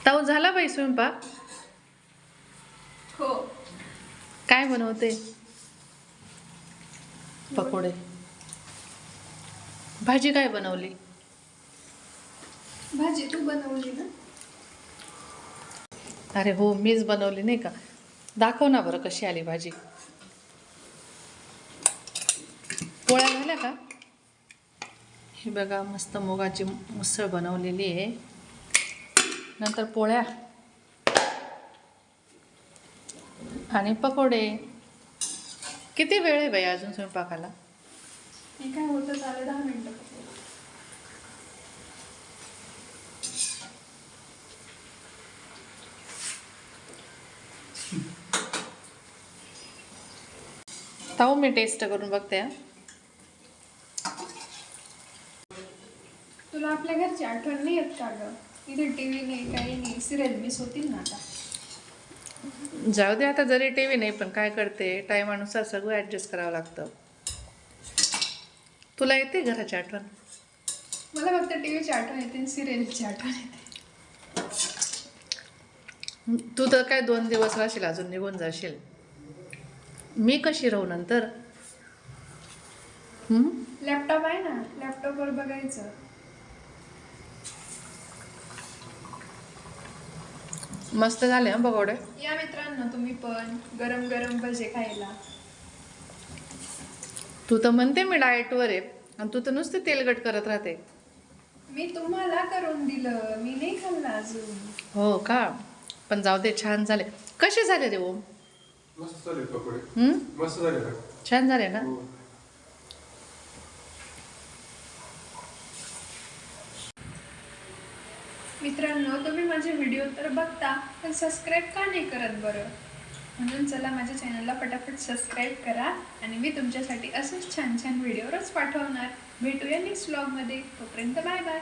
Tau झाला बाई स्वयंपाक? हो. काय बनवते? पकोडे. भाजी काय बनवली? भाजी तू बनवली ना? अरे हो, मीच बनवली नाही का. दाखव ना बरं कशी आली भाजी. पोळ्या झाल्या का? ही बघा मस्त मुगाची उसळ बनवलेली आहे. नंतर पोळ्या आणि पकोडे. किती वेळ आहे बाई अजून स्वयंपाकाला? हे काय होतं झालं 10 मिनिटं. ताऊ मी टेस्ट करून बघते हा. तुला आपल्या घरची आठवण नाही येत का गं? इथे टीव्ही नाही, काही नाही, सिरियल मिस होतील ना आता. जाऊ दे आता, जरी टीव्ही नाही पण काय करते, टायमानुसार सगळं ॲडजस्ट करावं लागतं. तुला येते घराची आठवण? मला फक्त टीव्हीची आठवण येते आणि सिरियलची आठवण येते. तू तर काय 2 दिवस राहशील, अजून निघून जाशील. मी कशी राहू नंतर? लॅपटॉप आहे ना, लॅपटॉपवर बघायचं. मस्त झाले हं पकोडे. या मित्रांनो, तुम्ही पण गरम गरम भजे खायला. तू तर म्हणते मी डाएटवर आहे आणि तू तर नुसते तेलकट करत राहते. मी तुम्हाला करून दिलं, मी नाही खाल्लं अजून. हो का? पण जाऊ दे, छान झाले. कसे झाले रे ओम? मस्त झाले पकोडे. मस्त झाले ना? छान झाले ना? हो. मित्रांनो, तुम्ही माझे व्हिडिओ तर बघता पण सबस्क्राईब का नाही करत बरं? म्हणून चला माझ्या चॅनलला फटाफट सबस्क्राईब करा आणि मी तुमच्यासाठी असेच छान छान व्हिडिओ रोज पाठवणार. भेटूया नेक्स्ट व्लॉगमध्ये. तोपर्यंत बाय बाय.